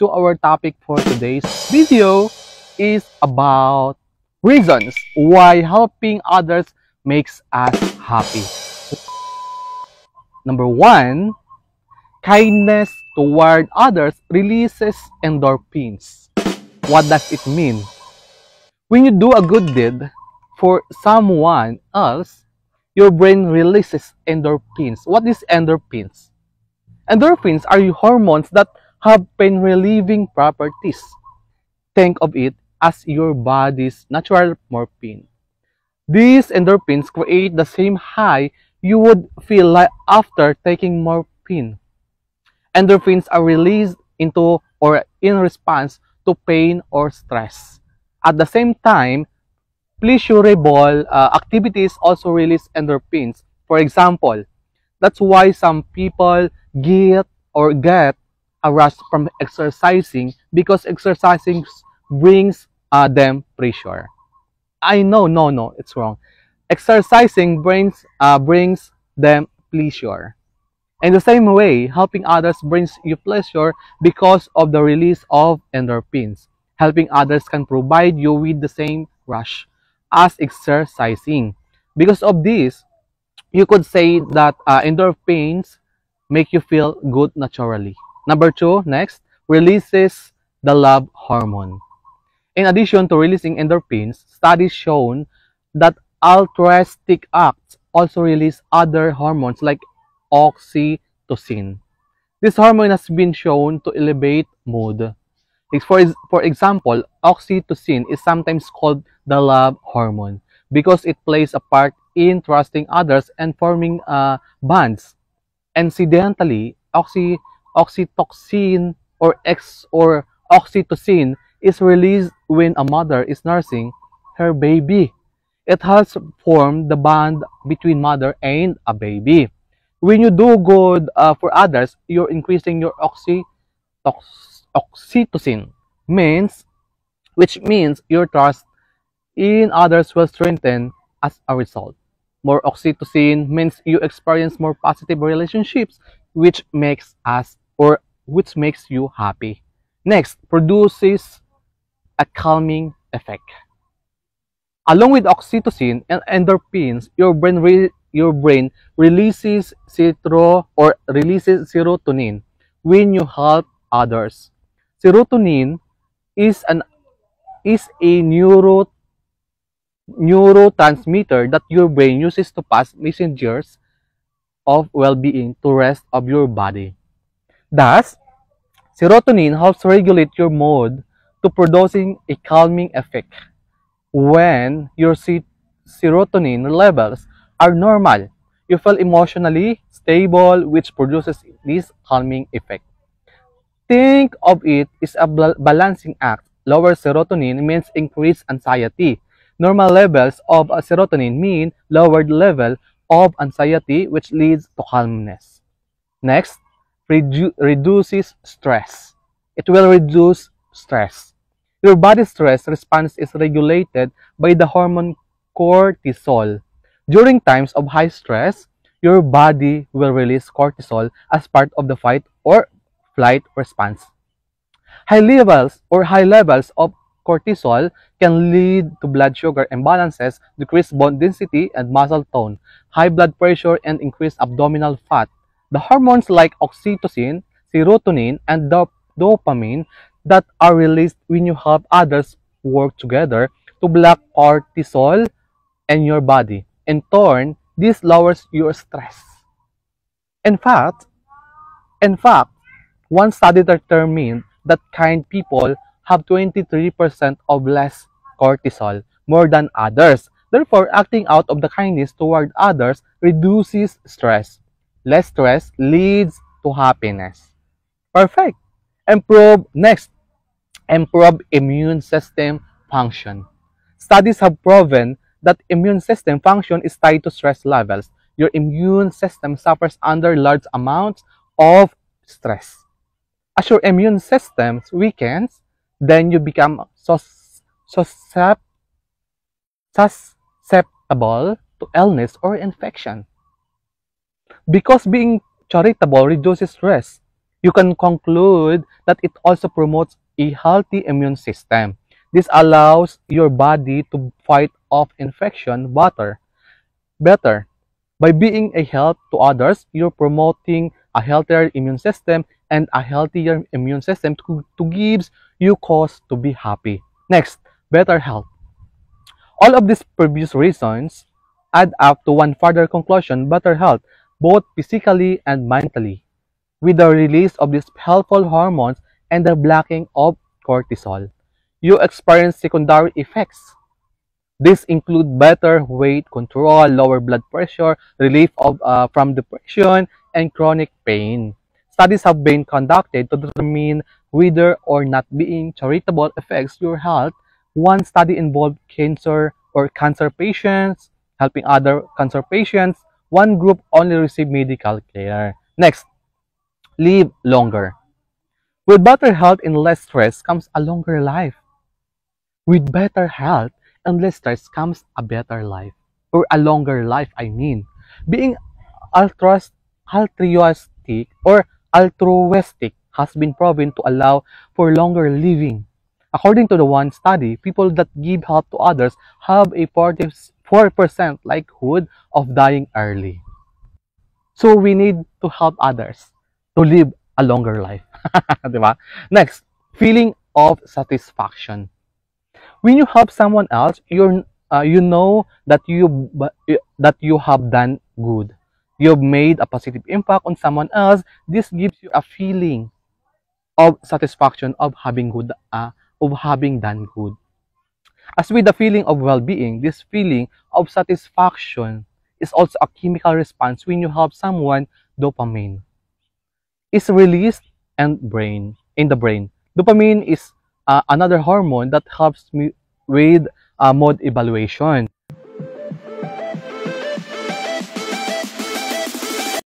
to our topic for today's video is about reasons why helping others makes us happy. Number one, kindness toward others releases endorphins. What does it mean? When you do a good deed for someone else, your brain releases endorphins. What is endorphins? Endorphins are hormones that have pain-relieving properties. Think of it as your body's natural morphine. These endorphins create the same high you would feel like after taking morphine. Endorphins are released into or in response to pain or stress. At the same time, pleasurable activities also release endorphins. For example, that's why some people get a rush from exercising because exercising brings them pleasure. I know, no, it's wrong. Exercising brings them pleasure. In the same way, helping others brings you pleasure because of the release of endorphins. Helping others can provide you with the same rush as exercising. Because of this, you could say that endorphins make you feel good naturally. Number two, next, releases the love hormone. In addition to releasing endorphins, studies shown that altruistic acts also release other hormones like oxytocin. This hormone has been shown to elevate mood. For example, oxytocin is sometimes called the love hormone because it plays a part in trusting others and forming bonds. Incidentally, oxytocin or oxytocin is released when a mother is nursing her baby. It helps form the bond between mother and a baby. When you do good for others, you're increasing your oxytocin, which means your trust in others will strengthen as a result. More oxytocin means you experience more positive relationships, which makes you happy. Next, produces a calming effect. Along with oxytocin and endorphins, your brain releases serotonin when you help others. Serotonin is a neurotransmitter that your brain uses to pass messengers of well-being to rest of your body. Thus, serotonin helps regulate your mood to producing a calming effect. When your serotonin levels are normal, you feel emotionally stable, which produces this calming effect. Think of it as a balancing act. Lower serotonin means increased anxiety. Normal levels of serotonin mean lowered level of anxiety, which leads to calmness. Next, reduces stress. It will reduce stress. Your body's stress response is regulated by the hormone cortisol. During times of high stress, your body will release cortisol as part of the fight or flight response. High levels of cortisol can lead to blood sugar imbalances, decreased bone density and muscle tone, high blood pressure, and increased abdominal fat. The hormones like oxytocin, serotonin, and dopamine that are released when you help others work together to block cortisol in your body. In turn, this lowers your stress. In fact, one study determined that kind people have 23% of less cortisol, more than others. Therefore, acting out of the kindness toward others reduces stress. Less stress leads to happiness. Perfect. Improve immune system function. Studies have proven that immune system function is tied to stress levels. Your immune system suffers under large amounts of stress. As your immune system weakens, then you become susceptible to illness or infection. Because being charitable reduces stress, You can conclude that it also promotes a healthy immune system. This allows your body to fight off infection better. By being a help to others, you're promoting a healthier immune system, and a healthier immune system to gives you cause to be happy. Next, better health. All of these previous reasons add up to one further conclusion: better health, both physically and mentally, with the release of these helpful hormones and the blocking of cortisol. You experience secondary effects. These include better weight control, lower blood pressure, relief from depression, and chronic pain. Studies have been conducted to determine whether or not being charitable affects your health. One study involved cancer patients, helping other cancer patients. One group only received medical care. Next, live longer. With better health and less stress comes a longer life. With better health and less stress comes a better life, or a longer life, I mean. Being altruistic or altruistic has been proven to allow for longer living. According to the one study, people that give help to others have a 44% likelihood of dying early. So we need to help others to live a longer life. Diba? Next, feeling of satisfaction. When you help someone else, you know that you have done good. You've made a positive impact on someone else. This gives you a feeling of satisfaction of having done good. As with the feeling of well-being, this feeling of satisfaction is also a chemical response when you help someone. Dopamine is released in the brain. Dopamine is another hormone that helps me with mood evaluation.